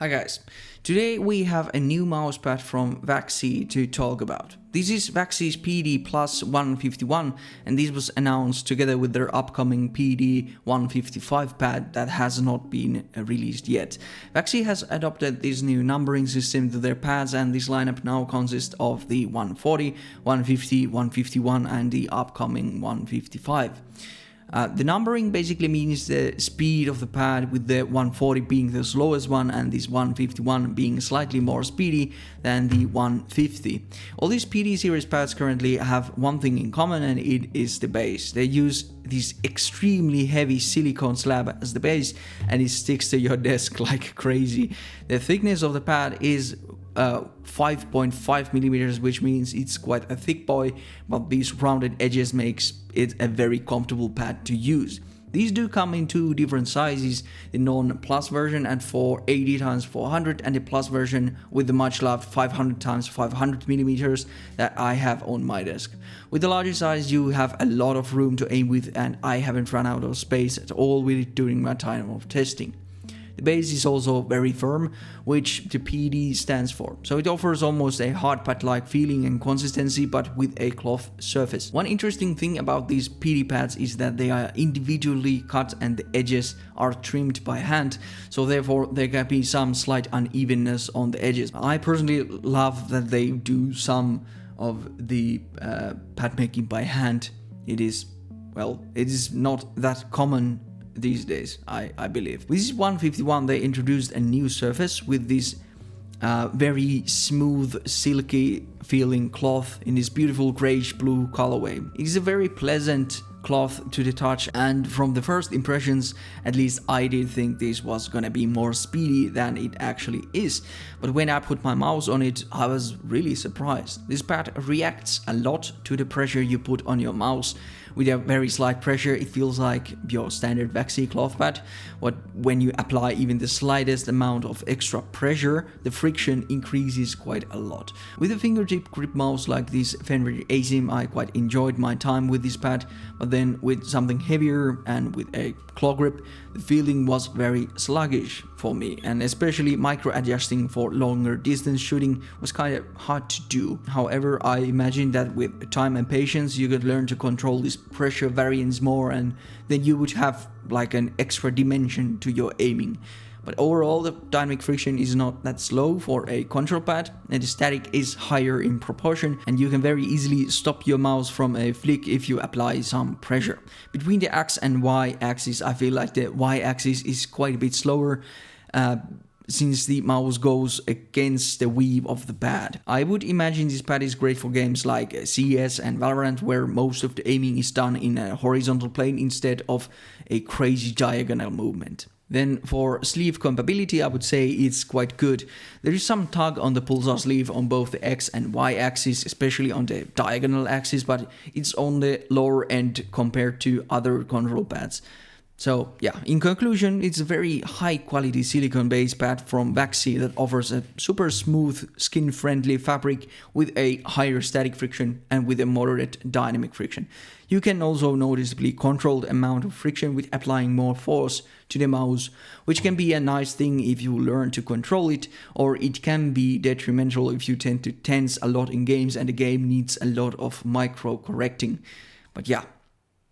Hi guys, today we have a new mousepad from VAXEE to talk about. This is VAXEE's PD Plus 151 and this was announced together with their upcoming PD 155 pad that has not been released yet. VAXEE has adopted this new numbering system to their pads and this lineup now consists of the 140, 150, 151 and the upcoming 155. The numbering basically means the speed of the pad, with the 140 being the slowest one and this 151 being slightly more speedy than the 150. All these PD series pads currently have one thing in common, and it is the base. They use this extremely heavy silicone slab as the base and it sticks to your desk like crazy. The thickness of the pad is 5.5 millimeters, which means it's quite a thick boy, but these rounded edges makes it a very comfortable pad to use. These do come in two different sizes, the non-plus version at 480x400 and the plus version with the much loved 500x500 millimeters that I have on my desk. With the larger size you have a lot of room to aim with, and I haven't run out of space at all with it during my time of testing. The base is also very firm, which the PD stands for, so it offers almost a hard pad-like feeling and consistency but with a cloth surface. One interesting thing about these PD pads is that they are individually cut and the edges are trimmed by hand, so therefore there can be some slight unevenness on the edges. I personally love that they do some of the pad making by hand. It is not that common these days, I believe. With this 151 they introduced a new surface with this very smooth, silky feeling cloth in this beautiful greyish blue colorway. It is a very pleasant cloth to the touch, and from the first impressions, at least I did think this was gonna be more speedy than it actually is. But when I put my mouse on it, I was really surprised. This pad reacts a lot to the pressure you put on your mouse. With a very slight pressure, it feels like your standard VAXEE cloth pad. But when you apply even the slightest amount of extra pressure, the friction increases quite a lot. With a fingertip grip mouse like this Fenrir ASIM, I quite enjoyed my time with this pad, but then with something heavier and with a claw grip, the feeling was very sluggish for me, and especially micro adjusting for longer distance shooting was kind of hard to do. However, I imagine that with time and patience you could learn to control this pressure variance more, and then you would have like an extra dimension to your aiming. But overall the dynamic friction is not that slow for a control pad, and the static is higher in proportion, and you can very easily stop your mouse from a flick if you apply some pressure. Between the X and Y axis, I feel like the Y axis is quite a bit slower since the mouse goes against the weave of the pad. I would imagine this pad is great for games like CS and Valorant, where most of the aiming is done in a horizontal plane instead of a crazy diagonal movement. Then for sleeve compatibility, I would say it's quite good. There is some tug on the pulsar sleeve on both the X and Y axis, especially on the diagonal axis, but it's on the lower end compared to other control pads. So yeah, in conclusion, it's a very high quality silicone based pad from VAXEE that offers a super smooth, skin friendly fabric with a higher static friction and with a moderate dynamic friction. You can also noticeably control the amount of friction with applying more force to the mouse, which can be a nice thing if you learn to control it, or it can be detrimental if you tend to tense a lot in games and the game needs a lot of micro correcting. But yeah,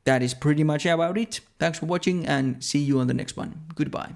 that is pretty much about it. Thanks for watching and see you on the next one. Goodbye.